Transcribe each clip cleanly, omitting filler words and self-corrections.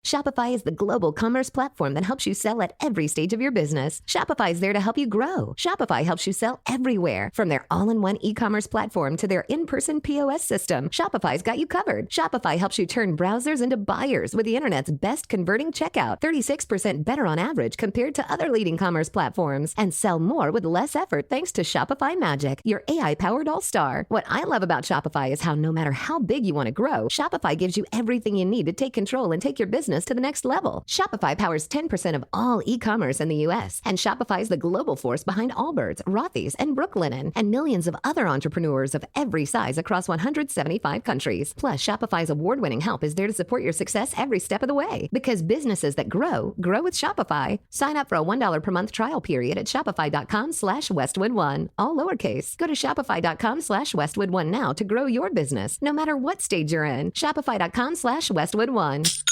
Shopify is the global commerce platform that helps you sell at every stage of your business. Shopify is there to help you grow. Shopify helps you sell everywhere, from their all-in-one e-commerce platform to their in-person POS system. Shopify's got you covered. Shopify helps you turn browsers into buyers with the internet's best converting checkout, 36% better on average compared to other leading commerce platforms, and sell more with less effort thanks to Shopify Magic, your AI-powered all-star. What I love about Shopify is how no matter how big you want to grow, Shopify gives you everything you need to take control and take your business to the next level. Shopify powers 10% of all e-commerce in the U.S., and Shopify is the global force behind Allbirds, Rothy's, and Brooklinen, and millions of other entrepreneurs of every size across 175 countries. Plus, Shopify's award-winning help is there to support your success every step of the way. Because businesses that grow with Shopify. Sign up for a $1 per month trial period at shopify.com/Westwood1, all lowercase. Go to shopify.com/Westwood1 now to grow your business, no matter what stage you're in. Shopify.com/Westwood1.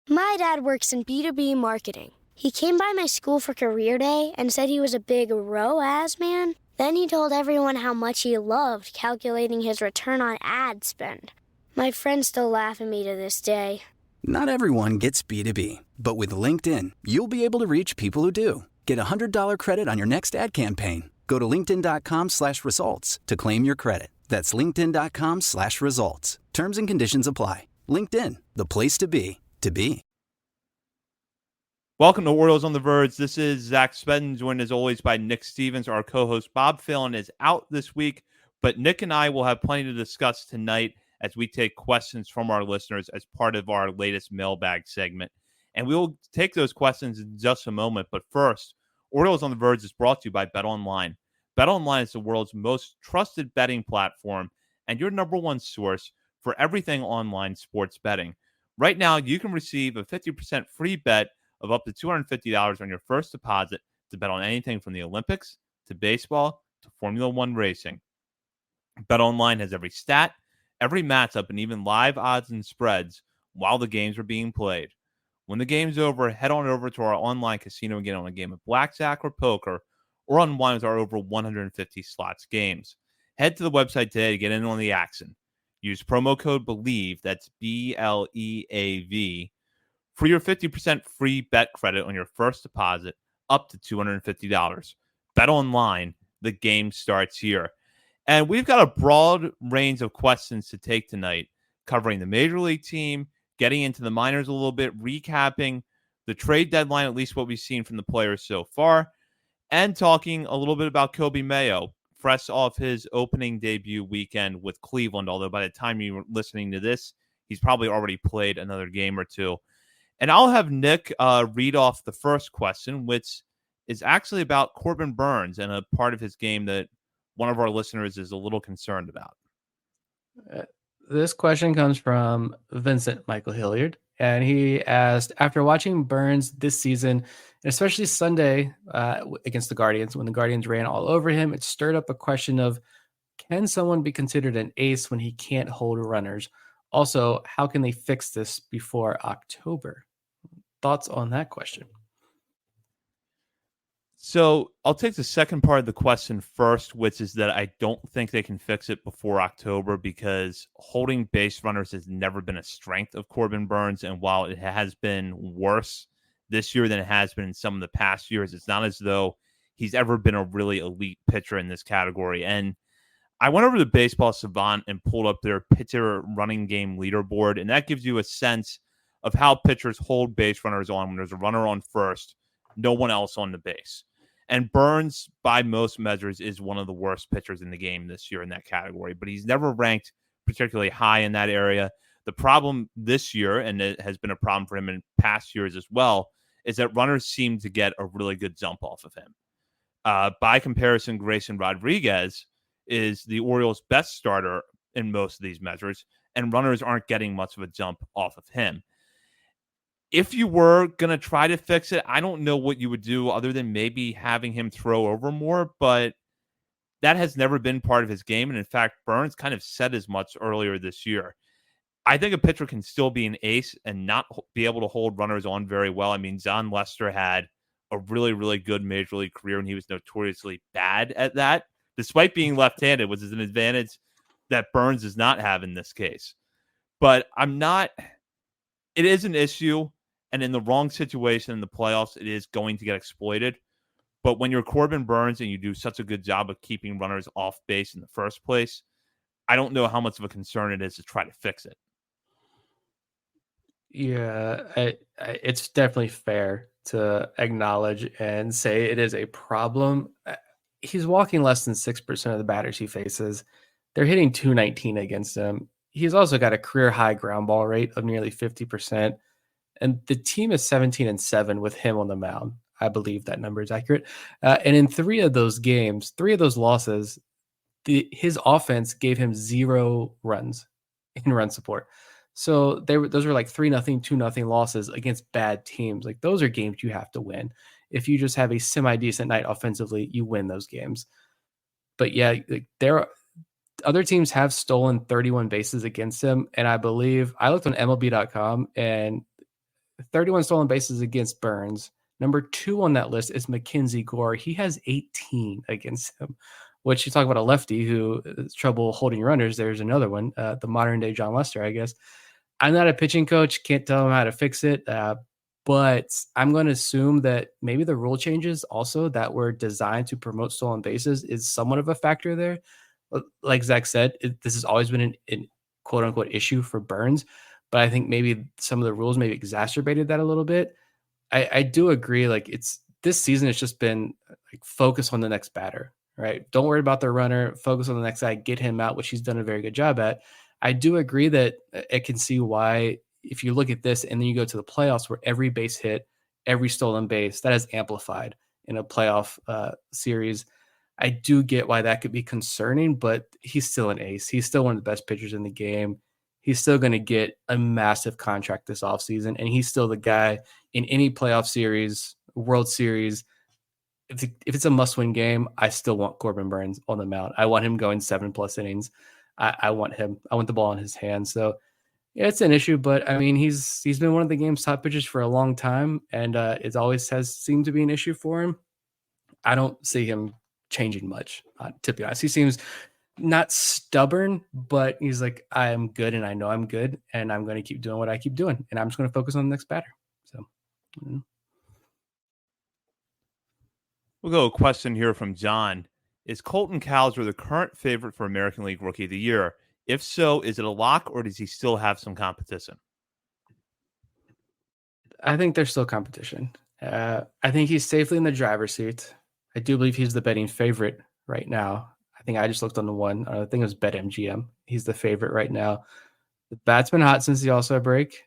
My dad works in B2B marketing. He came by my school for career day and said he was a big ROAS man. Then he told everyone how much he loved calculating his return on ad spend. My friends still laugh at me to this day. Not everyone gets B2B, but with LinkedIn, you'll be able to reach people who do. Get a $100 credit on your next ad campaign. Go to linkedin.com/results to claim your credit. That's linkedin.com/results. Terms and conditions apply. LinkedIn, the place to be, to be. Welcome to Orioles on the Verge. This is Zach Spedden, joined as always by Nick Stevens. Our co-host Bob Phelan is out this week, but Nick and I will have plenty to discuss tonight as we take questions from our listeners as part of our latest mailbag segment. And we will take those questions in just a moment. But first, Orioles on the Verge is brought to you by BetOnline. BetOnline is the world's most trusted betting platform and your number one source for everything online sports betting. Right now, you can receive a 50% free bet of up to $250 on your first deposit to bet on anything from the Olympics to baseball to Formula One racing. BetOnline has every stat, every matchup, and even live odds and spreads while the games are being played. When the game's over, head on over to our online casino and get on a game of blackjack or poker, or unwind with our over 150 slots games. Head to the website today to get in on the action. Use promo code BELIEVE, that's BLEAV, for your 50% free bet credit on your first deposit up to $250. Bet online, the game starts here. And we've got a broad range of questions to take tonight, covering the Major League team, getting into the minors a little bit, recapping the trade deadline, at least what we've seen from the players so far, and talking a little bit about Kobe Mayo, fresh off his opening debut weekend with Cleveland, although by the time you're listening to this, he's probably already played another game or two. And I'll have Nick read off the first question, which is actually about Corbin Burnes and a part of his game that one of our listeners is a little concerned about. This question comes from Vincent Michael Hilliard, and he asked, after watching Burnes this season, and especially Sunday against the Guardians, when the Guardians ran all over him, it stirred up a question of, can someone be considered an ace when he can't hold runners? Also, how can they fix this before October? Thoughts on that question? So I'll take the second part of the question first, which is that I don't think they can fix it before October because holding base runners has never been a strength of Corbin Burnes. And while it has been worse this year than it has been in some of the past years, it's not as though he's ever been a really elite pitcher in this category. And I went over to Baseball Savant and pulled up their pitcher running game leaderboard, and that gives you a sense of how pitchers hold base runners on when there's a runner on first, no one else on the base. And Burnes, by most measures, is one of the worst pitchers in the game this year in that category, but he's never ranked particularly high in that area. The problem this year, and it has been a problem for him in past years as well, is that runners seem to get a really good jump off of him. By comparison, Grayson Rodriguez is the Orioles' best starter in most of these measures, and runners aren't getting much of a jump off of him. If you were going to try to fix it, I don't know what you would do other than maybe having him throw over more, but that has never been part of his game. And in fact, Burnes kind of said as much earlier this year. I think a pitcher can still be an ace and not be able to hold runners on very well. I mean, John Lester had a really, really good major league career, and he was notoriously bad at that, despite being left-handed, which is an advantage that Burnes does not have in this case. But I'm not it is an issue, and in the wrong situation in the playoffs, it is going to get exploited. But when you're Corbin Burns and you do such a good job of keeping runners off base in the first place, I don't know how much of a concern it is to try to fix it. Yeah, it's definitely fair to acknowledge and say it is a problem. He's walking less than 6% of the batters he faces. They're hitting 219 against him. He's also got a career high ground ball rate of nearly 50%. And the team is 17-7 with him on the mound. I believe that number is accurate. And in three of those losses, his offense gave him 0 runs in run support. So those were like 3-0, 2-0 losses against bad teams. Like those are games you have to win. If you just have a semi-decent night offensively, you win those games. But yeah, other teams have stolen 31 bases against him. And I believe I looked on MLB.com and 31 stolen bases against Burns. Number 2 on that list is Mackenzie Gore. He has 18 against him, which you talk about a lefty who has trouble holding runners. There's another one, the modern day John Lester, I guess. I'm not a pitching coach. Can't tell him how to fix it. But I'm going to assume that maybe the rule changes also that were designed to promote stolen bases is somewhat of a factor there. Like Zach said, this has always been an quote unquote issue for Burns. But I think maybe some of the rules maybe exacerbated that a little bit. I do agree. Like this season, it's just been like focus on the next batter, right? Don't worry about the runner. Focus on the next guy. Get him out, which he's done a very good job at. I do agree that I can see why if you look at this and then you go to the playoffs where every base hit, every stolen base, that is amplified in a playoff series. I do get why that could be concerning, but he's still an ace. He's still one of the best pitchers in the game. He's still going to get a massive contract this offseason, and he's still the guy in any playoff series, World Series. If it's a must-win game, I still want Corbin Burns on the mound. I want him going 7+ innings. I want him. I want the ball in his hands. So yeah, it's an issue, but I mean, he's been one of the game's top pitchers for a long time, and it always has seemed to be an issue for him. I don't see him changing much, to be honest. He seems not stubborn, but he's like, I am good and I know I'm good and I'm going to keep doing what I keep doing. And I'm just going to focus on the next batter. So We'll go a question here from John. Is Colton Cowser the current favorite for American League Rookie of the Year? If so, is it a lock or does he still have some competition? I think there's still competition. I think he's safely in the driver's seat. I do believe he's the betting favorite right now. I think I just looked on the one. I think it was BetMGM. He's the favorite right now. The bat's been hot since the All-Star break.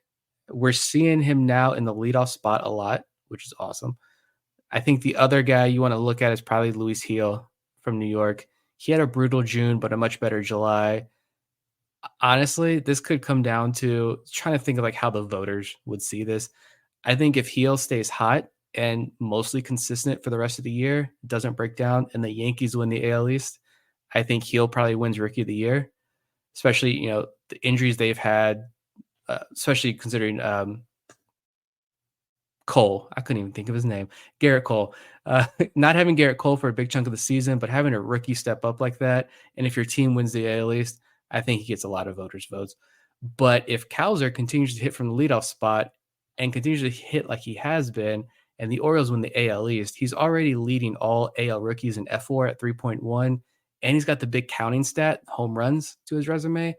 We're seeing him now in the leadoff spot a lot, which is awesome. I think the other guy you want to look at is probably Luis Gil from New York. He had a brutal June, but a much better July. Honestly, this could come down to trying to think of like how the voters would see this. I think if Gil stays hot and mostly consistent for the rest of the year, doesn't break down, and the Yankees win the AL East, I think Gil probably wins Rookie of the Year, especially, the injuries they've had, especially considering Cole. I couldn't even think of his name. Garrett Cole. Not having Garrett Cole for a big chunk of the season, but having a rookie step up like that. And if your team wins the AL East, I think he gets a lot of voters' votes. But if Cowser continues to hit from the leadoff spot and continues to hit like he has been, and the Orioles win the AL East, he's already leading all AL rookies in F4 at 3.1. And he's got the big counting stat, home runs, to his resume.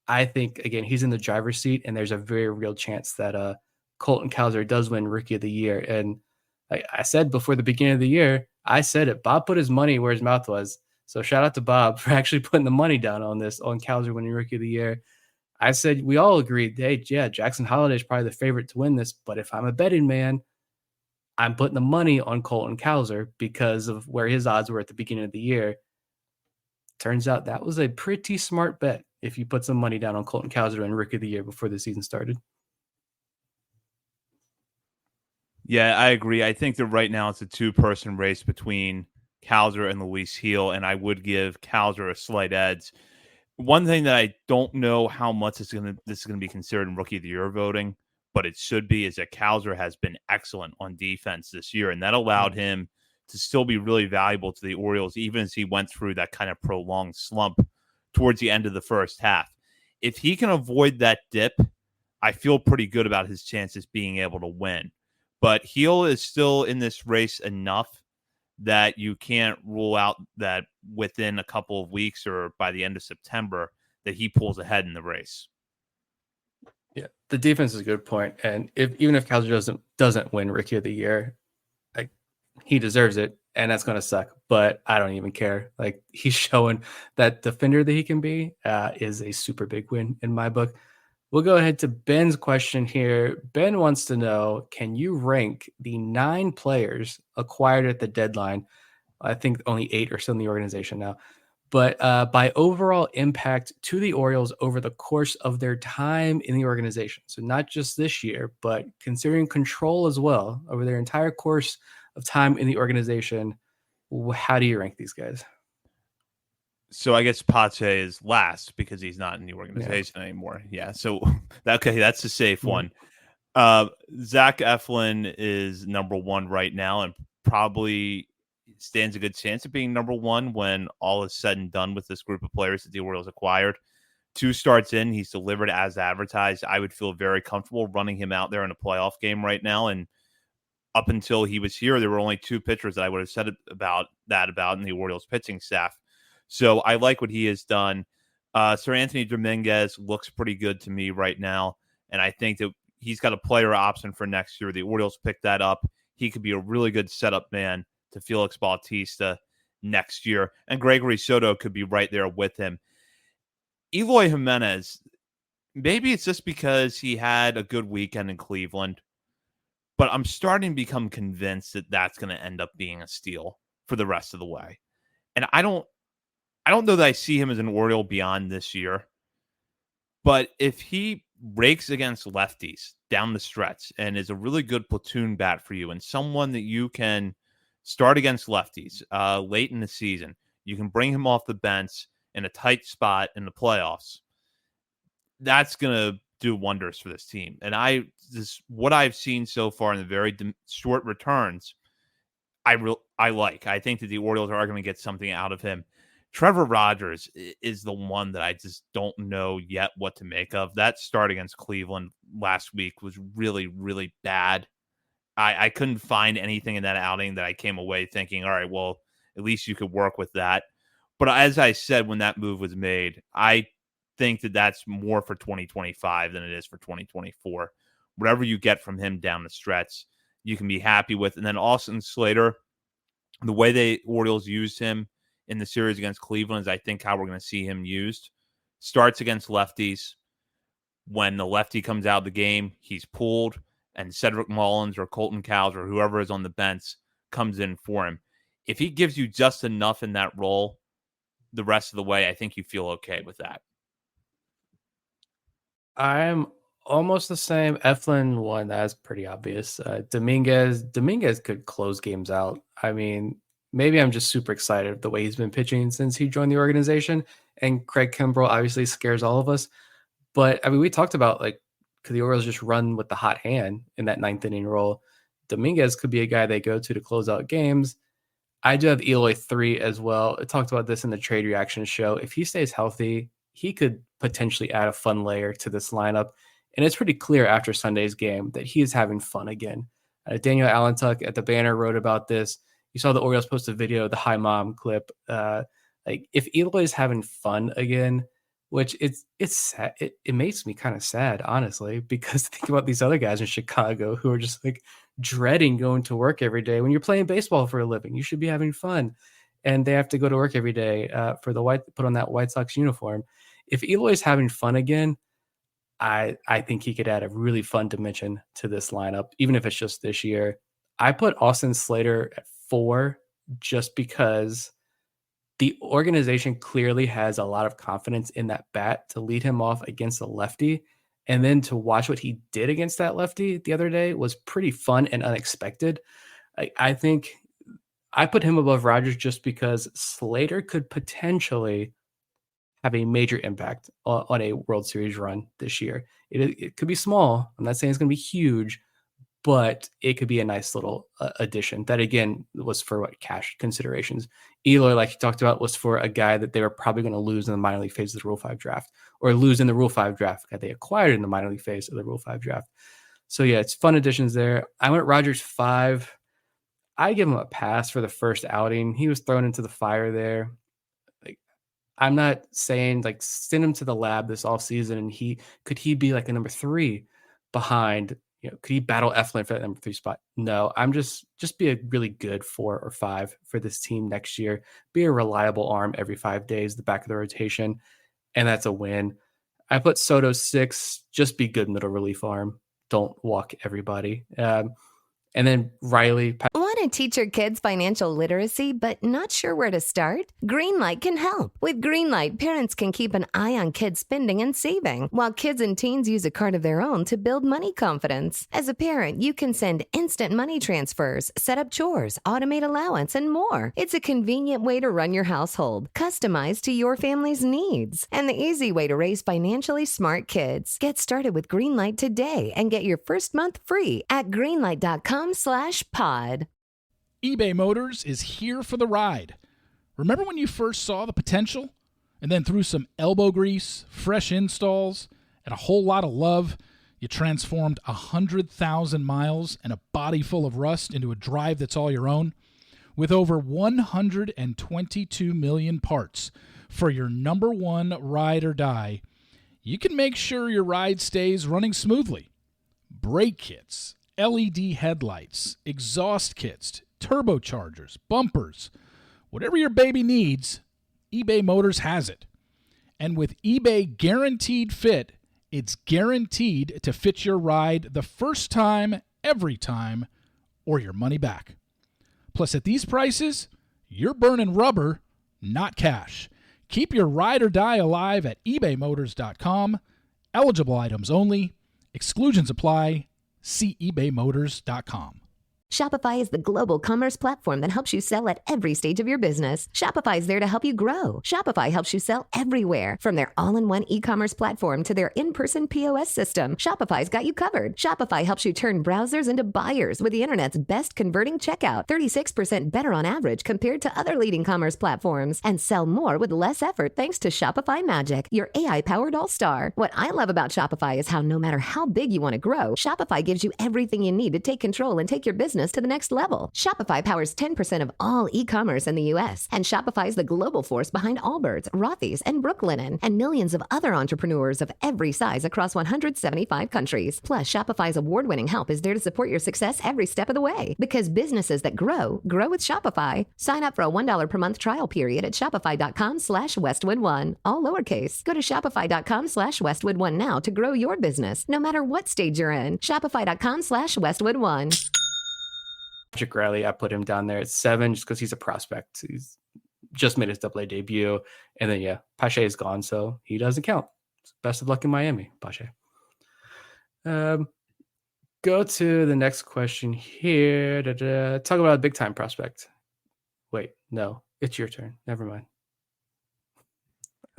I think, again, he's in the driver's seat, and there's a very real chance that Colton Cowser does win Rookie of the Year. And I said before the beginning of the year, I said it. Bob put his money where his mouth was. So shout out to Bob for actually putting the money down on this, on Cowser winning Rookie of the Year. I said we all agreed, hey, yeah, Jackson Holliday is probably the favorite to win this. But if I'm a betting man, I'm putting the money on Colton Cowser because of where his odds were at the beginning of the year. Turns out that was a pretty smart bet if you put some money down on Colton Cowser and Rookie of the Year before the season started. Yeah, I agree. I think that right now it's a two-person race between Cowser and Luis Gil, and I would give Cowser a slight edge. One thing that I don't know how much this is going to be considered in Rookie of the Year voting, but it should be, is that Cowser has been excellent on defense this year, and that allowed him to still be really valuable to the Orioles, even as he went through that kind of prolonged slump towards the end of the first half. If he can avoid that dip, I feel pretty good about his chances being able to win. But Heel is still in this race enough that you can't rule out that within a couple of weeks or by the end of September that he pulls ahead in the race. Yeah, the defense is a good point. And even if Calder doesn't win Rookie of the Year, like, he deserves it, and that's going to suck. But I don't even care. Like, he's showing that defender that he can be is a super big win in my book. We'll go ahead to Ben's question here. Ben wants to know, can you rank the 9 players acquired at the deadline? I think only 8 are still in the organization now. But by overall impact to the Orioles over the course of their time in the organization. So not just this year, but considering control as well over their entire course of time in the organization. How do you rank these guys? So I guess Pache is last because he's not in the organization anymore. Yeah. So okay, that's a safe one. Zach Eflin is number 1 right now and probably stands a good chance of being number 1 when all is said and done with this group of players that the Orioles acquired. 2 starts in, he's delivered as advertised. I would feel very comfortable running him out there in a playoff game right now. And up until he was here, there were only 2 pitchers that I would have said about in the Orioles pitching staff. So I like what he has done. Sir Anthony Dominguez looks pretty good to me right now. And I think that he's got a player option for next year. The Orioles picked that up. He could be a really good setup man to Felix Bautista next year. And Gregory Soto could be right there with him. Eloy Jimenez, maybe it's just because he had a good weekend in Cleveland, but I'm starting to become convinced that that's going to end up being a steal for the rest of the way. And I don't know that I see him as an Oriole beyond this year, but if he rakes against lefties down the stretch and is a really good platoon bat for you and someone that you can start against lefties late in the season, you can bring him off the bench in a tight spot in the playoffs. That's going to do wonders for this team. And what I've seen so far in the very short returns, I like. I think that the Orioles are going to get something out of him. Trevor Rogers is the one that I just don't know yet what to make of. That start against Cleveland last week was really, really bad. I couldn't find anything in that outing that I came away thinking, all right, well, at least you could work with that. But as I said when that move was made, I think that that's more for 2025 than it is for 2024. Whatever you get from him down the stretch, you can be happy with. And then Austin Slater, the way the Orioles used him in the series against Cleveland is I think how we're going to see him used. Starts against lefties. When the lefty comes out of the game, he's pulled, and Cedric Mullins or Colton Cowles or whoever is on the bench comes in for him. If he gives you just enough in that role the rest of the way, I think you feel okay with that. I'm almost the same. Eflin one, that's pretty obvious. Dominguez could close games out. I mean, maybe I'm just super excited the way he's been pitching since he joined the organization. And Craig Kimbrell obviously scares all of us. But I mean, we talked about could the Orioles just run with the hot hand in that 9th inning role? Dominguez could be a guy they go to close out games. I do have Eloy 3 as well. I talked about this in the trade reaction show. If he stays healthy, he could potentially add a fun layer to this lineup. And it's pretty clear after Sunday's game that he is having fun again. Daniel Allentuck at the Banner wrote about this. You saw the Orioles post a video, the Hi Mom clip. If Eloy is having fun again, which it's sad. It makes me kind of sad, honestly, because think about these other guys in Chicago who are just dreading going to work every day. When you're playing baseball for a living, you should be having fun. And they have to go to work every day put on that White Sox uniform. If Eloy's having fun again, I think he could add a really fun dimension to this lineup, even if it's just this year. I put Austin Slater at 4 just because the organization clearly has a lot of confidence in that bat to lead him off against a lefty. And then to watch what he did against that lefty the other day was pretty fun and unexpected. I think I put him above Rogers just because Slater could potentially have a major impact on a World Series run this year. It could be small. I'm not saying it's going to be huge, but it could be a nice little addition. That again was for what cash considerations. Eloy, like you talked about, was for a guy that they were probably going to lose in the minor league phase of the Rule 5 draft, or lose in the Rule 5 draft that they acquired in the minor league phase of the Rule 5 draft. So yeah, it's fun additions there. I went Rogers 5. I give him a pass for the first outing. He was thrown into the fire there. Like, I'm not saying like send him to the lab this offseason and could he be like a number 3 behind, could he battle Eflin for that number 3 spot? No, I'm just be a really good 4 or 5 for this team next year. Be a reliable arm every 5 days, the back of the rotation, and that's a win. I put Soto 6, just be good middle relief arm. Don't walk everybody. And then Riley. Want to teach your kids financial literacy but not sure where to start? Greenlight can help. With Greenlight, parents can keep an eye on kids' spending and saving, while kids and teens use a card of their own to build money confidence. As a parent, you can send instant money transfers, set up chores, automate allowance, and more. It's a convenient way to run your household, customized to your family's needs, and the easy way to raise financially smart kids. Get started with Greenlight today and get your first month free at greenlight.com/pod. eBay Motors is here for the ride. Remember when you first saw the potential? And then through some elbow grease, fresh installs, and a whole lot of love, you transformed 100,000 miles and a body full of rust into a drive that's all your own? With over 122 million parts for your number one ride or die, you can make sure your ride stays running smoothly. Brake kits, LED headlights, exhaust kits, turbochargers, bumpers, whatever your baby needs, eBay Motors has it. And with eBay Guaranteed Fit, it's guaranteed to fit your ride the first time, every time, or your money back. Plus, at these prices, you're burning rubber, not cash. Keep your ride or die alive at ebaymotors.com. Eligible items only. Exclusions apply. See ebaymotors.com. Shopify is the global commerce platform that helps you sell at every stage of your business. Shopify is there to help you grow. Shopify helps you sell everywhere, from their all-in-one e-commerce platform to their in-person POS system. Shopify's got you covered. Shopify helps you turn browsers into buyers with the internet's best converting checkout, 36% better on average compared to other leading commerce platforms, and sell more with less effort thanks to Shopify Magic, your AI-powered all-star. What I love about Shopify is how no matter how big you want to grow, Shopify gives you everything you need to take control and take your business to the next level. Shopify powers 10% of all e-commerce in the U.S., and Shopify is the global force behind Allbirds, Rothy's, and Brooklinen, and millions of other entrepreneurs of every size across 175 countries. Plus, Shopify's award-winning help is there to support your success every step of the way. Because businesses that grow with Shopify. Sign up for a $1 per month trial period at shopify.com/Westwood1, all lowercase. Go to shopify.com/Westwood1 now to grow your business, no matter what stage you're in. Shopify.com/Westwood1. Patrick Riley, I put him down there at 7 just because he's a prospect. He's just made his AA debut. And then, Pache is gone, so he doesn't count. Best of luck in Miami, Pache. Go to the next question here. Talk about a big-time prospect. Wait, no, it's your turn. Never mind.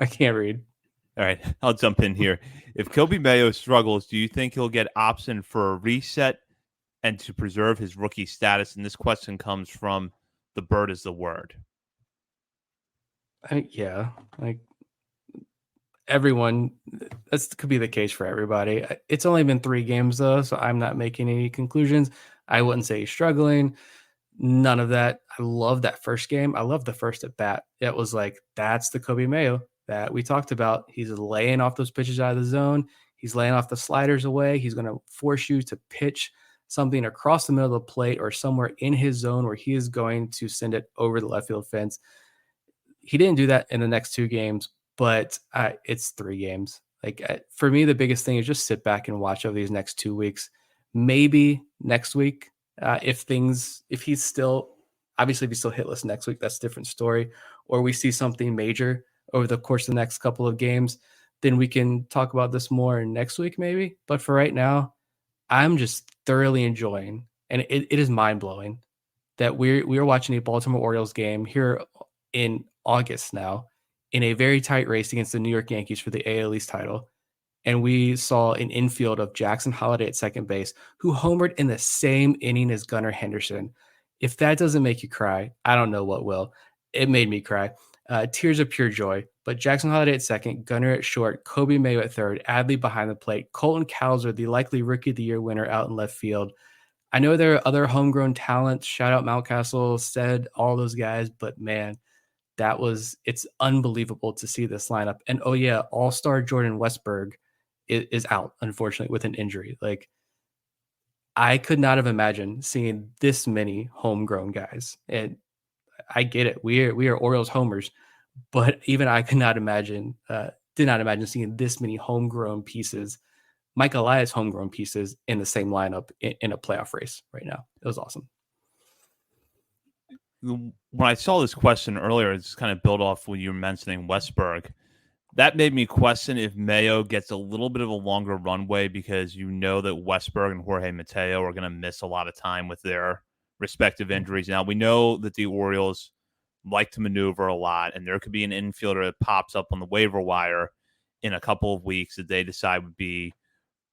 I can't read. All right, I'll jump in here. If Kobe Mayo struggles, do you think he'll get optioned for a reset and to preserve his rookie status? And this question comes from the Bird is the Word. Like everyone, that could be the case for everybody. It's only been 3 games though, so I'm not making any conclusions. I wouldn't say he's struggling. None of that. I love that first game. I love the first at bat. It was like, that's the Kobe Mayo that we talked about. He's laying off those pitches out of the zone. He's laying off the sliders away. He's going to force you to pitch something across the middle of the plate or somewhere in his zone where he is going to send it over the left field fence. He didn't do that in the next 2 games, but it's 3 games. For me, the biggest thing is just sit back and watch over these next 2 weeks. Maybe next week, if he's still, obviously if he's still hitless next week, that's a different story. Or we see something major over the course of the next couple of games, then we can talk about this more next week maybe. But for right now, I'm just thoroughly enjoying, and it is mind-blowing that we're watching a Baltimore Orioles game here in August now in a very tight race against the New York Yankees for the AL East title. and we saw an infield of Jackson Holliday at second base, who homered in the same inning as Gunnar Henderson. If that doesn't make you cry, I don't know what will. It made me cry. Tears of pure joy. But Jackson Holliday at second, Gunnar at short, Kobe Mayo at third, Adley behind the plate, Colton Cowser, the likely Rookie of the Year winner, out in left field. I know there are other homegrown talents. Shout out Mountcastle, said all those guys, but man, it's unbelievable to see this lineup. And oh yeah, all-star Jordan Westberg is out, unfortunately, with an injury. Like, I could not have imagined seeing this many homegrown guys. And I get it. We are Orioles homers, but even I did not imagine seeing this many homegrown pieces, Mike Elias homegrown pieces, in the same lineup in a playoff race right now. It was awesome. When I saw this question earlier, it's kind of built off when you were mentioning Westberg. That made me question if Mayo gets a little bit of a longer runway, because you know that Westberg and Jorge Mateo are going to miss a lot of time with their respective injuries. Now, we know that the Orioles like to maneuver a lot, and there could be an infielder that pops up on the waiver wire in a couple of weeks that they decide would be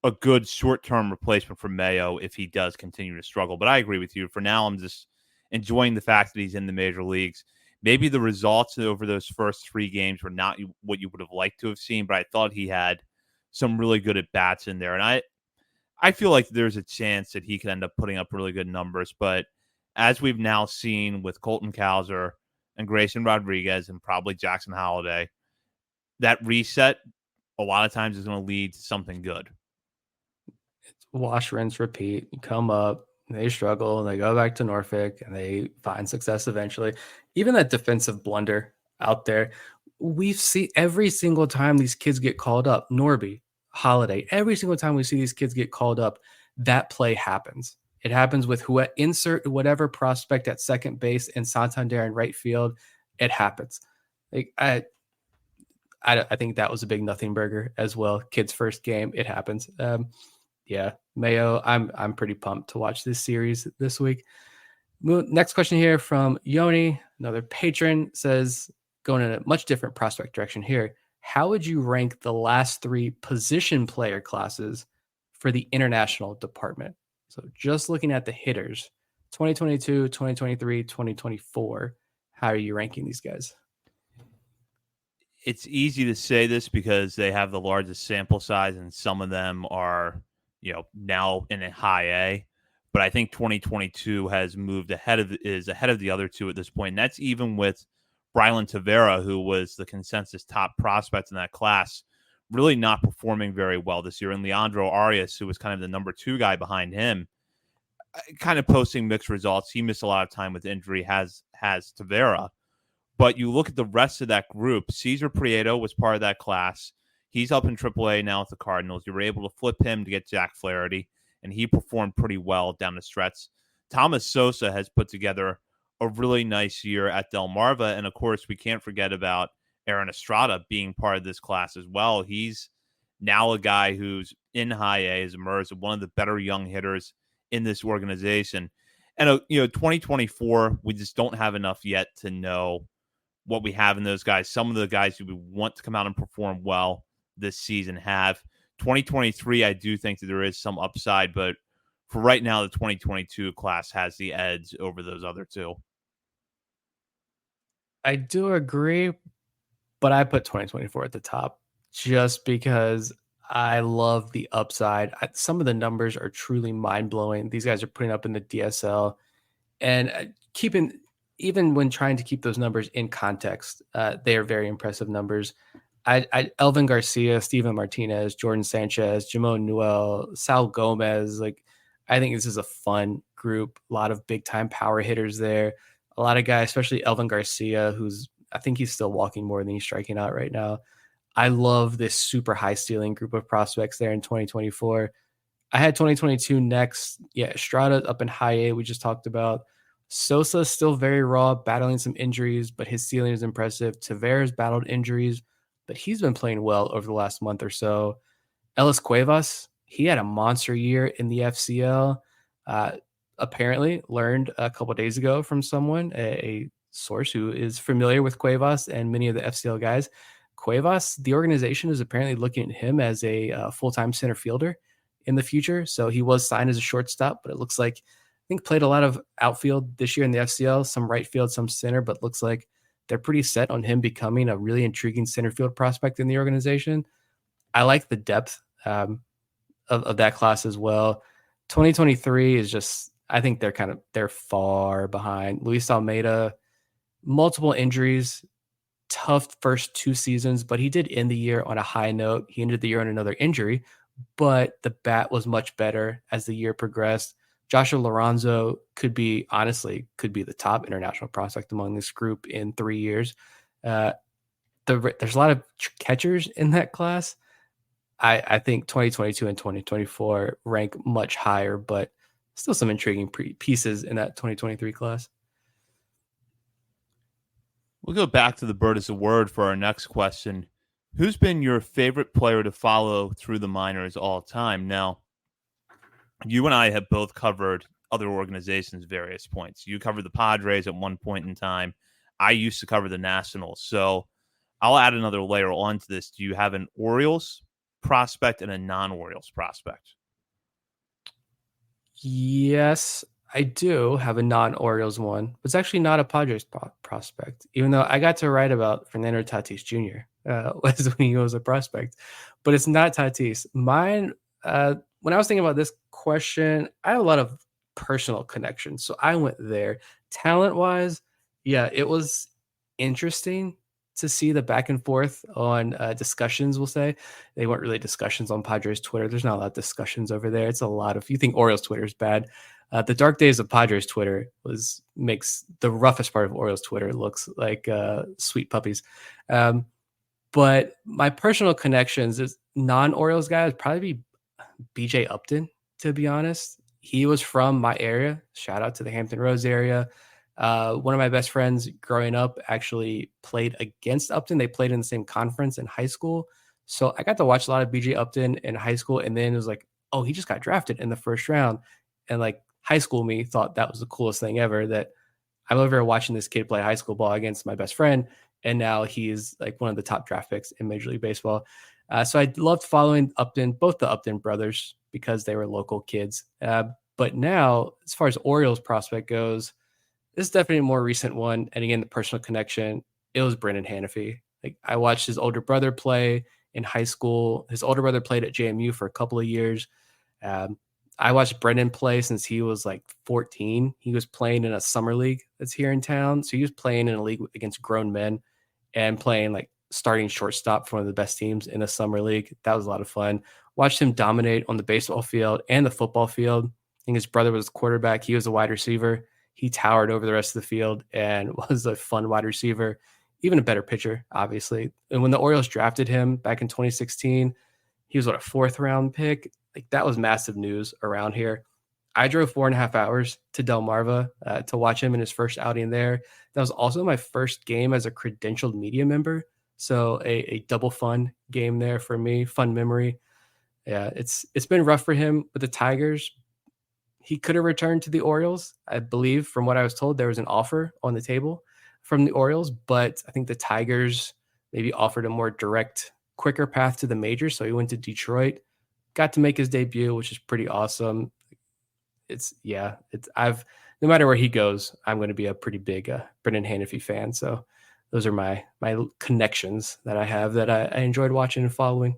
a good short-term replacement for Mayo if he does continue to struggle. But I agree with you. For now, I'm just enjoying the fact that he's in the major leagues. Maybe the results over those first 3 games were not what you would have liked to have seen, but I thought he had some really good at-bats in there. And I feel like there's a chance that he could end up putting up really good numbers. But as we've now seen with Colton Cowser and Grayson Rodriguez and probably Jackson Holliday, that reset a lot of times is going to lead to something good. It's wash, rinse, repeat. You come up, they struggle, and they go back to Norfolk, and they find success eventually. Even that defensive blunder out there, we see every single time these kids get called up, Norby, Holiday, every single time we see these kids get called up, that play happens. It happens with insert whatever prospect at second base and Santander in right field. It happens. Like I think that was a big nothing burger as well. Kid's first game, it happens. Yeah, Mayo, I'm pretty pumped to watch this series this week. Next question here from Yoni, another patron, says, going in a much different prospect direction here, how would you rank the last 3 position player classes for the international department? So just looking at the hitters, 2022, 2023, 2024, how are you ranking these guys? It's easy to say this because they have the largest sample size, and some of them are, now in a high A. But I think 2022 has moved ahead of the other 2 at this point. And that's even with Brylan Tavera, who was the consensus top prospect in that class, really not performing very well this year. And Leandro Arias, who was kind of the number 2 guy behind him, kind of posting mixed results. He missed a lot of time with injury, has Tavera. But you look at the rest of that group, Cesar Prieto was part of that class. He's up in AAA now with the Cardinals. You were able to flip him to get Jack Flaherty, and he performed pretty well down the stretch. Thomas Sosa has put together a really nice year at Delmarva. And, of course, we can't forget about Aaron Estrada being part of this class as well. He's now a guy who's in high A, has emerged as one of the better young hitters in this organization. And, 2024, we just don't have enough yet to know what we have in those guys. Some of the guys who we want to come out and perform well this season have. 2023, I do think that there is some upside, but for right now, the 2022 class has the edge over those other 2. I do agree, but I put 2024 at the top just because I love the upside. Some of the numbers are truly mind-blowing. These guys are putting up in the DSL, and even when trying to keep those numbers in context, they are very impressive numbers. Elvin Garcia, Steven Martinez, Jordan Sanchez, Jamon Newell, Sal Gomez. I think this is a fun group. A lot of big time power hitters there. A lot of guys, especially Elvin Garcia, I think he's still walking more than he's striking out right now. I love this super high ceiling group of prospects there in 2024. I had 2022 next. Yeah, Estrada up in high A, we just talked about. Sosa still very raw, battling some injuries, but his ceiling is impressive. Tavera's battled injuries, but he's been playing well over the last month or so. Ellis Cuevas, he had a monster year in the FCL. Apparently learned a couple of days ago from someone, a source who is familiar with Cuevas and many of the FCL guys. Cuevas, the organization is apparently looking at him as a full-time center fielder in the future. So he was signed as a shortstop, but it looks like, I think, played a lot of outfield this year in the FCL, some right field, some center, but looks like they're pretty set on him becoming a really intriguing center field prospect in the organization. I like the depth of that class as well. 2023 is just, I think they're far behind. Luis Almeida, multiple injuries, tough first 2 seasons, but he did end the year on a high note. He ended the year on another injury, but the bat was much better as the year progressed. Joshua Lorenzo could be the top international prospect among this group in 3 years. There's a lot of catchers in that class. I think 2022 and 2024 rank much higher, but still some intriguing pieces in that 2023 class. We'll go back to the bird as a word for our next question. Who's been your favorite player to follow through the minors all time? Now, you and I have both covered other organizations at various points. You covered the Padres at one point in time. I used to cover the Nationals. So I'll add another layer onto this. Do you have an Orioles prospect and a non-Orioles prospect? Yes, I do have a non-Orioles one. It's actually not a Padres prospect, even though I got to write about Fernando Tatis Jr. When he was a prospect, but it's not Tatis. Mine, when I was thinking about this question, I have a lot of personal connections, so I went there. Talent-wise, yeah, it was interesting to see the back and forth on discussions, we'll say. They weren't really discussions on Padres Twitter. There's not a lot of discussions over there. It's a lot of, you think Orioles Twitter is bad. The dark days of Padres Twitter makes the roughest part of Orioles Twitter looks like sweet puppies. But my personal connections is non-Orioles guy would probably be BJ Upton, to be honest. He was from my area. Shout out to the Hampton Roads area. One of my best friends growing up actually played against Upton. They played in the same conference in high school. So I got to watch a lot of BJ Upton in high school. And then it was like, oh, he just got drafted in the first round. And like high school me thought that was the coolest thing ever, that I'm over here watching this kid play high school ball against my best friend. And now he's like one of the top draft picks in Major League Baseball. So I loved following Upton, both the Upton brothers, because they were local kids. But now, as far as Orioles prospect goes, this is definitely a more recent one. And again, the personal connection, it was Brendan Hanafy. Like, I watched his older brother play in high school. His older brother played at JMU for a couple of years. I watched Brendan play since he was like 14. He was playing in a summer league that's here in town. So he was playing in a league against grown men and playing like starting shortstop for one of the best teams in a summer league. That was a lot of fun. Watched him dominate on the baseball field and the football field. I think his brother was quarterback. He was a wide receiver. He towered over the rest of the field and was a fun wide receiver, even a better pitcher, obviously. And when the Orioles drafted him back in 2016, he was a 4th round pick. Like, that was massive news around here. I drove 4.5 hours to Delmarva to watch him in his first outing there. That was also my first game as a credentialed media member. So a double fun game there for me, fun memory. Yeah, it's been rough for him with the Tigers. He could have returned to the Orioles. I believe, from what I was told, there was an offer on the table from the Orioles, but I think the Tigers maybe offered a more direct, quicker path to the majors. So he went to Detroit, got to make his debut, which is pretty awesome. No matter where he goes, I'm going to be a pretty big Brendan Hanafy fan. So those are my connections that I have that I enjoyed watching and following.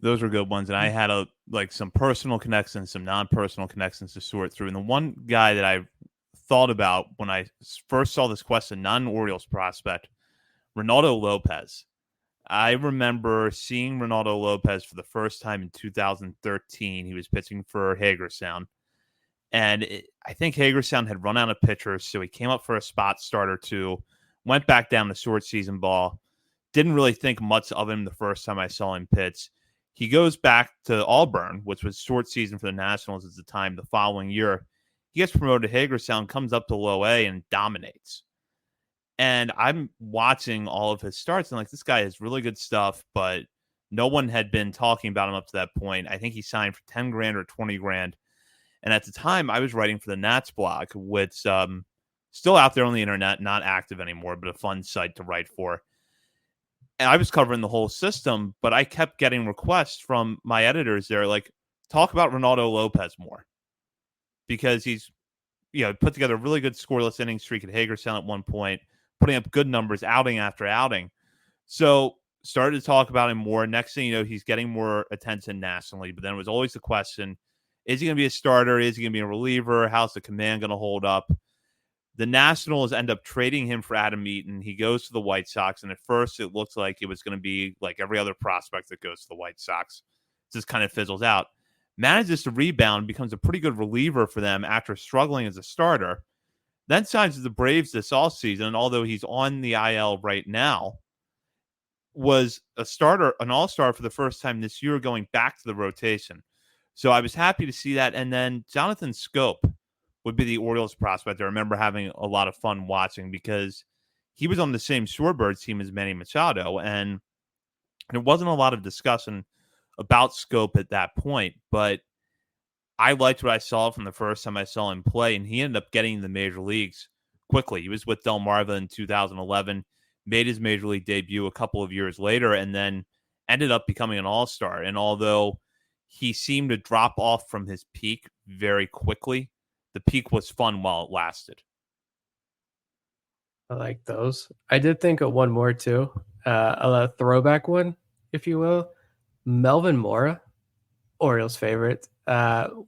Those were good ones. And I had some personal connections, some non-personal connections to sort through. And the one guy that I thought about when I first saw this question, non-Orioles prospect, Ronaldo Lopez. I remember seeing Ronaldo Lopez for the first time in 2013. He was pitching for Hagerstown. And I think Hagerstown had run out of pitchers, so he came up for a spot start or two, went back down to short season ball. Didn't really think much of him the first time I saw him pitch. He goes back to Auburn, which was short season for the Nationals at the time, the following year. He gets promoted to Hagerstown, comes up to low A, and dominates. And I'm watching all of his starts, and like, this guy has really good stuff, but no one had been talking about him up to that point. I think he signed for $10,000 or $20,000. And at the time, I was writing for the Nats blog, which still out there on the internet, not active anymore, but a fun site to write for. And I was covering the whole system, but I kept getting requests from my editors there, like, talk about Ronaldo Lopez more, because he's, put together a really good scoreless inning streak at Hagerstown at one point, putting up good numbers outing after outing. So started to talk about him more. Next thing you know, he's getting more attention nationally. But then it was always the question, is he going to be a starter? Is he going to be a reliever? How's the command going to hold up? The Nationals end up trading him for Adam Eaton. He goes to the White Sox, and at first it looked like it was going to be like every other prospect that goes to the White Sox. It just kind of fizzles out. Manages to rebound, becomes a pretty good reliever for them after struggling as a starter. Then signs with the Braves this offseason, and although he's on the IL right now, was a starter, an all-star for the first time this year, going back to the rotation. So I was happy to see that. And then Jonathan Scope would be the Orioles prospect I remember having a lot of fun watching, because he was on the same Shorebirds team as Manny Machado, and there wasn't a lot of discussion about Scope at that point, but I liked what I saw from the first time I saw him play, and he ended up getting the major leagues quickly. He was with Delmarva in 2011, made his major league debut a couple of years later, and then ended up becoming an all-star. And although he seemed to drop off from his peak very quickly, the peak was fun while it lasted. I like those. I did think of one more too, a throwback one, if you will. Melvin Mora, Orioles favorite.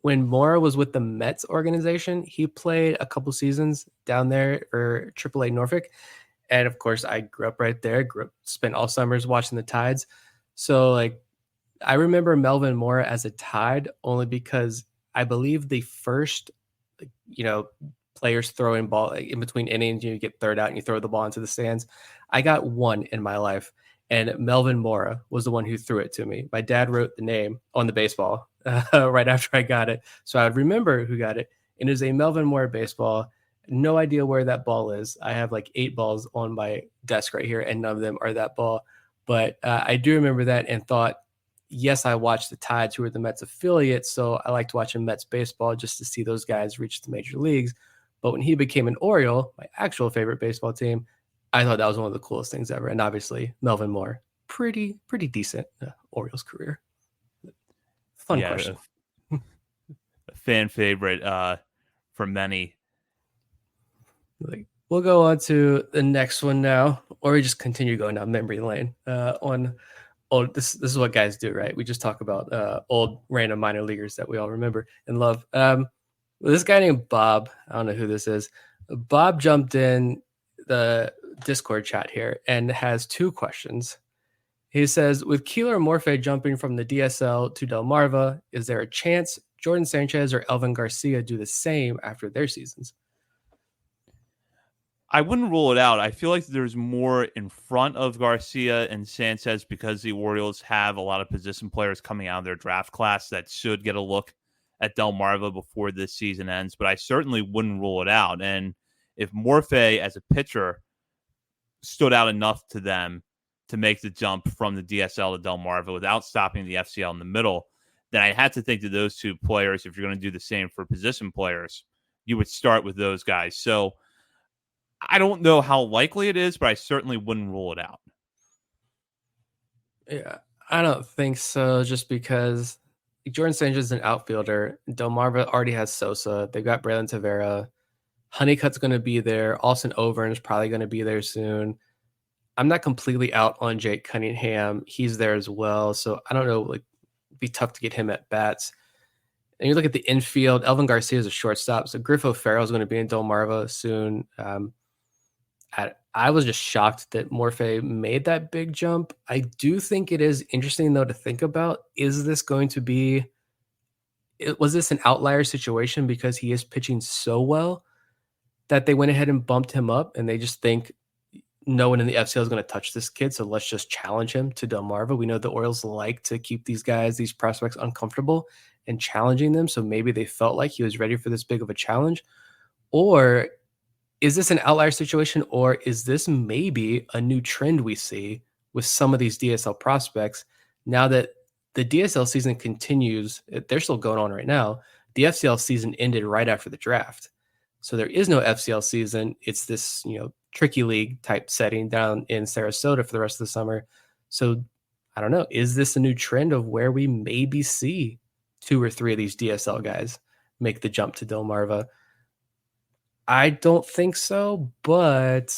When Mora was with the Mets organization, he played a couple seasons down there for AAA Norfolk. And of course, I grew up right there, spent all summers watching the Tides. So like, I remember Melvin Mora as a Tide only because I believe the first, players throwing ball in between innings, you get third out and you throw the ball into the stands. I got one in my life, and Melvin Mora was the one who threw it to me. My dad wrote the name on the baseball right after I got it, so I would remember who got it. And it is a Melvin Mora baseball. No idea where that ball is. I have like 8 balls on my desk right here, and none of them are that ball. But I do remember that and thought, yes, I watched the Tides, who were the Mets affiliate, so I liked watching Mets baseball just to see those guys reach the major leagues. But when he became an Oriole, my actual favorite baseball team, I thought that was one of the coolest things ever. And obviously, Melvin Moore, pretty decent Orioles career. Fun question. A fan favorite for many. We'll go on to the next one now, or we just continue going down memory lane on old. This is what guys do, right? We just talk about old random minor leaguers that we all remember and love. This guy named Bob, I don't know who this is. Bob jumped in the Discord chat here and has 2 questions. He says, with Keeler Morphe jumping from the DSL to Delmarva, is there a chance Jordan Sanchez or Elvin Garcia do the same after their seasons? I wouldn't rule it out. I feel like there's more in front of Garcia and Sanchez because the Orioles have a lot of position players coming out of their draft class that should get a look at Delmarva before this season ends, but I certainly wouldn't rule it out. And if Morphe as a pitcher stood out enough to them to make the jump from the DSL to Delmarva without stopping the FCL in the middle, then I had to think that those 2 players, if you're going to do the same for position players, you would start with those guys. So I don't know how likely it is, but I certainly wouldn't rule it out. Yeah, I don't think so, just because Jordan Sanchez is an outfielder. Delmarva already has Sosa. They've got Braylon Tavera. Honeycutt's going to be there. Austin Overn is probably going to be there soon. I'm not completely out on Jake Cunningham. He's there as well. So I don't know, it'd be tough to get him at bats. And you look at the infield, Elvin Garcia is a shortstop. So Griff O'Farrell is going to be in Delmarva soon. I was just shocked that Morphe made that big jump. I do think it is interesting, though, to think about. Is this going to be – was this an outlier situation because he is pitching so well that they went ahead and bumped him up and they just think no one in the FCL is going to touch this kid, so let's just challenge him to Delmarva. We know the Orioles like to keep these guys, these prospects, uncomfortable and challenging them, so maybe they felt like he was ready for this big of a challenge. Or – is this an outlier situation, or is this maybe a new trend we see with some of these DSL prospects now that the DSL season continues? They're still going on right now. The FCL season ended right after the draft. So there is no FCL season. It's this, tricky league type setting down in Sarasota for the rest of the summer. So I don't know. Is this a new trend of where we maybe see 2 or 3 of these DSL guys make the jump to Delmarva? I don't think so, but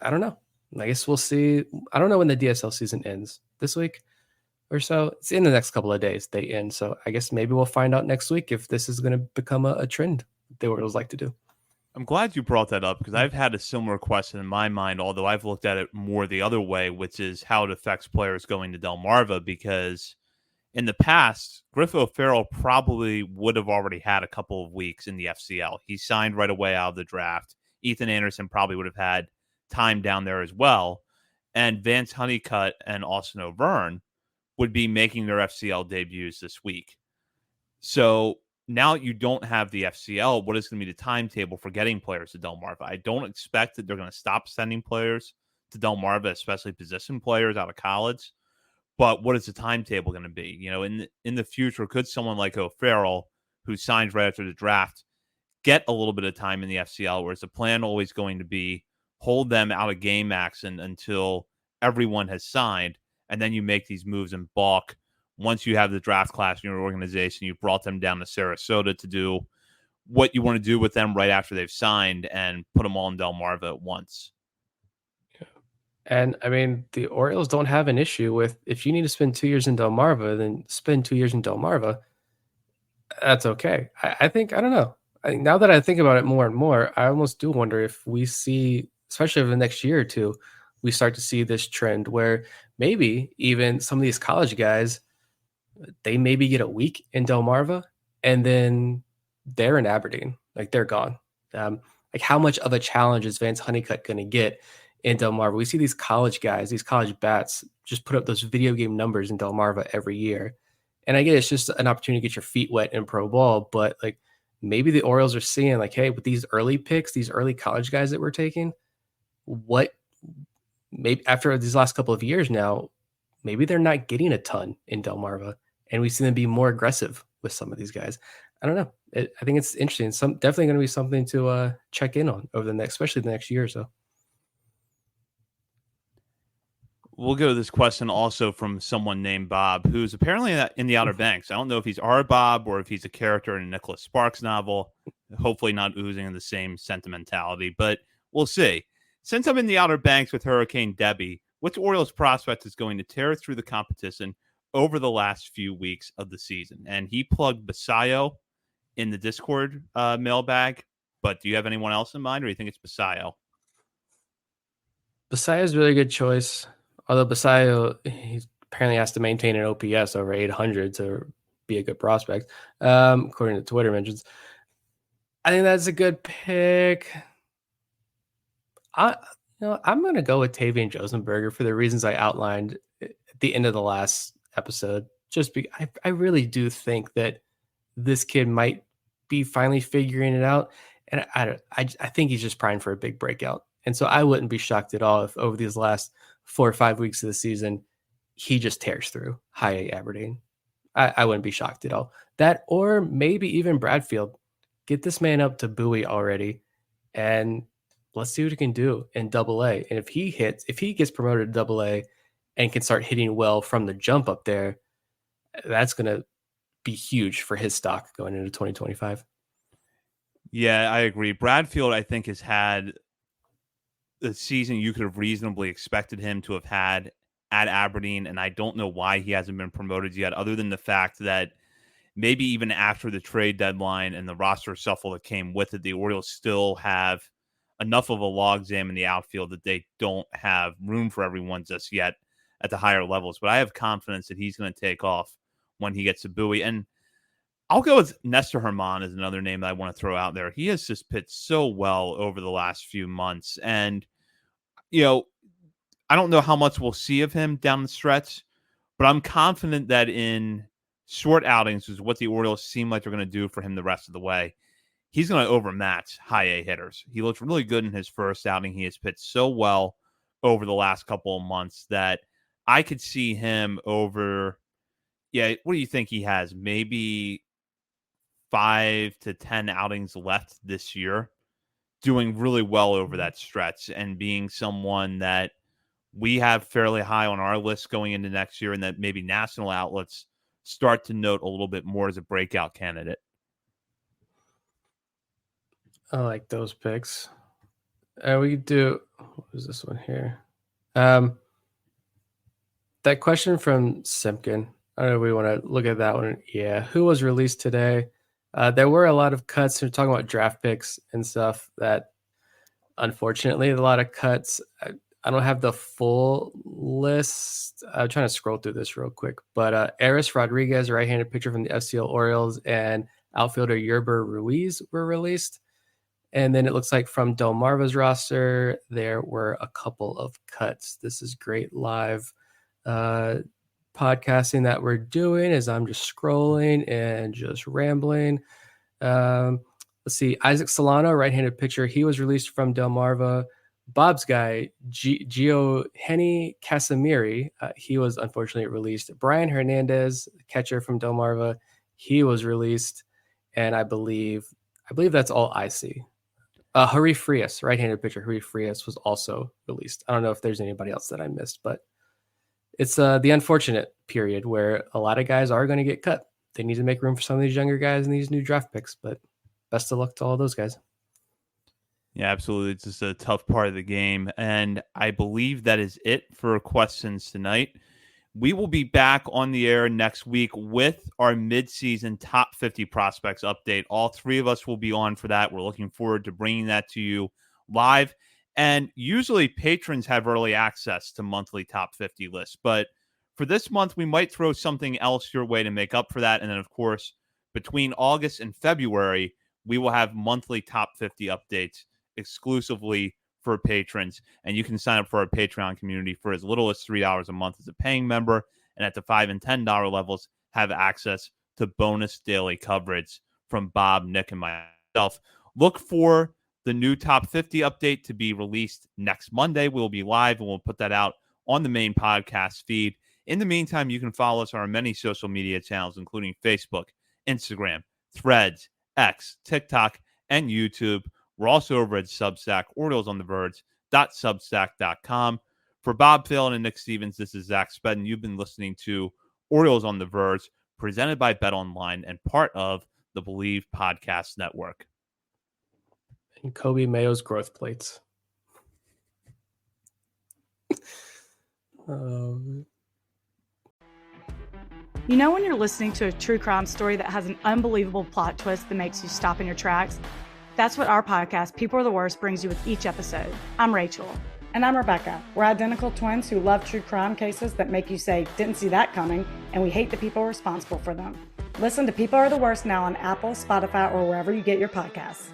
I don't know. I guess we'll see. I don't know when the DSL season ends. This week or so? It's in the next couple of days they end. So I guess maybe we'll find out next week if this is going to become a trend the Orioles like to do. I'm glad you brought that up because I've had a similar question in my mind, although I've looked at it more the other way, which is how it affects players going to Delmarva. Because in the past, Griff O'Farrell probably would have already had a couple of weeks in the FCL. He signed right away out of the draft. Ethan Anderson probably would have had time down there as well. And Vance Honeycutt and Austin O'Verne would be making their FCL debuts this week. So now you don't have the FCL. What is going to be the timetable for getting players to Delmarva? I don't expect that they're going to stop sending players to Delmarva, especially position players out of college. But what is the timetable going to be? You know, in the future, could someone like O'Farrell, who signs right after the draft, get a little bit of time in the FCL, or is the plan always going to be hold them out of game action until everyone has signed, and then you make these moves in bulk? Once you have the draft class in your organization, you brought them down to Sarasota to do what you want to do with them right after they've signed and put them all in Delmarva at once. And I mean, the Orioles don't have an issue with if you need to spend 2 years in Delmarva, then spend 2 years in Delmarva. That's okay. I think, I don't know. Now that I think about it more and more, I almost do wonder if we see, especially over the next year or two, we start to see this trend where maybe even some of these college guys, they maybe get a week in Delmarva and then they're in Aberdeen. Like they're gone. Like how much of a challenge is Vance Honeycutt going to get in Delmarva? We see these college guys, these college bats just put up those video game numbers in Delmarva every year. And I get it's just an opportunity to get your feet wet in pro ball, but like maybe the Orioles are seeing like, hey, with these early picks, these early college guys that we're taking, what maybe after these last couple of years now, maybe they're not getting a ton in Delmarva, and we see them be more aggressive with some of these guys. I don't know. I think it's interesting. Some definitely going to be something to check in on over the next, especially the next year or so. We'll go to this question also from someone named Bob, who's apparently in the Outer Banks. I don't know if he's our Bob or if he's a character in a Nicholas Sparks novel. Hopefully not oozing in the same sentimentality, but we'll see. Since I'm in the Outer Banks with Hurricane Debbie, which Orioles prospect is going to tear through the competition over the last few weeks of the season? And he plugged Basayo in the Discord mailbag, but do you have anyone else in mind, or do you think it's Basayo? Basayo's a really good choice. Although Basayo, he apparently has to maintain an OPS over 800 to be a good prospect, according to Twitter mentions. I think that's a good pick. I'm going to go with Tavian Josenberger for the reasons I outlined at the end of the last episode. I really do think that this kid might be finally figuring it out, and I think he's just primed for a big breakout. And so I wouldn't be shocked at all if over these last 4 or 5 weeks of the season, he just tears through high A Aberdeen. I wouldn't be shocked at all. That, or maybe even Bradfield. Get this man up to Bowie already, and let's see what he can do in Double A. And if he gets promoted to Double A and can start hitting well from the jump up there, that's going to be huge for his stock going into 2025. Yeah, I agree. Bradfield, I think, has had the season you could have reasonably expected him to have had at Aberdeen, and I don't know why he hasn't been promoted yet, other than the fact that maybe even after the trade deadline and the roster shuffle that came with it, the Orioles still have enough of a logjam in the outfield that they don't have room for everyone just yet at the higher levels. But I have confidence that he's going to take off when he gets to Bowie. And I'll go with Nestor Herman as another name that I want to throw out there. He has just pitched so well over the last few months. And, I don't know how much we'll see of him down the stretch, but I'm confident that in short outings is what the Orioles seem like they're going to do for him the rest of the way. He's going to overmatch high A hitters. He looked really good in his first outing. He has pitched so well over the last couple of months that I could see him over. Yeah, what do you think he has? Maybe 5 to 10 outings left this year, doing really well over that stretch and being someone that we have fairly high on our list going into next year, and that maybe national outlets start to note a little bit more as a breakout candidate. I like those picks. We could do, what was this one here? That question from Simpkin. I don't know if we want to look at that one. Yeah. Who was released today? There were a lot of cuts. We're talking about draft picks and stuff that, unfortunately, a lot of cuts. I don't have the full list. I'm trying to scroll through this real quick. But Aris Rodriguez, right-handed pitcher from the FCL Orioles, and outfielder Yerber Ruiz were released. And then it looks like from Delmarva's roster, there were a couple of cuts. This is great live podcasting that we're doing as I'm just scrolling and just rambling. Let's see. Isaac Solano, right-handed pitcher. He was released from Delmarva. Bob's guy, Gio Henny Casamiri, he was unfortunately released. Brian Hernandez, catcher from Delmarva, he was released. And I believe that's all I see. Harif Frias, right-handed pitcher. Harif Frias was also released. I don't know if there's anybody else that I missed, but it's the unfortunate period where a lot of guys are going to get cut. They need to make room for some of these younger guys and these new draft picks, but best of luck to all those guys. Yeah, absolutely. It's just a tough part of the game. And I believe that is it for questions tonight. We will be back on the air next week with our midseason top 50 prospects update. All three of us will be on for that. We're looking forward to bringing that to you live. And usually patrons have early access to monthly top 50 lists. But for this month, we might throw something else your way to make up for that. And then, of course, between August and February, we will have monthly top 50 updates exclusively for patrons, and you can sign up for our Patreon community for as little as $3 a month as a paying member, and at the $5 and $10 levels have access to bonus daily coverage from Bob, Nick, and myself. Look for the new top 50 update to be released next Monday. We'll be live and we'll put that out on the main podcast feed. In the meantime, you can follow us on our many social media channels, including Facebook, Instagram, Threads, X, TikTok, and YouTube. We're also over at Substack, OriolesOnTheVerge.substack.com. For Bob Phelan and Nick Stevens, this is Zach Spedden. You've been listening to Orioles on the Verge, presented by BetOnline and part of the Believe Podcast Network. And Kobe Mayo's growth plates. You know when you're listening to a true crime story that has an unbelievable plot twist that makes you stop in your tracks? That's what our podcast, People Are the Worst, brings you with each episode. I'm Rachel. And I'm Rebecca. We're identical twins who love true crime cases that make you say, didn't see that coming, and we hate the people responsible for them. Listen to People Are the Worst now on Apple, Spotify, or wherever you get your podcasts.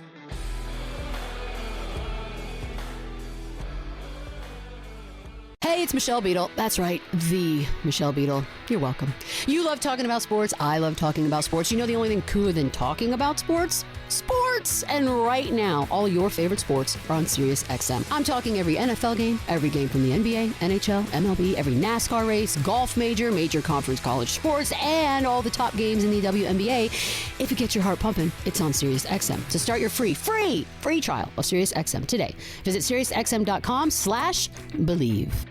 Hey, it's Michelle Beadle. That's right, the Michelle Beadle. You're welcome. You love talking about sports. I love talking about sports. You know the only thing cooler than talking about sports? Sports! And right now, all your favorite sports are on Sirius XM. I'm talking every NFL game, every game from the NBA, NHL, MLB, every NASCAR race, golf major conference college sports, and all the top games in the WNBA. If it gets your heart pumping, it's on Sirius XM. To start your free trial of Sirius XM today, visit SiriusXM.com/believe.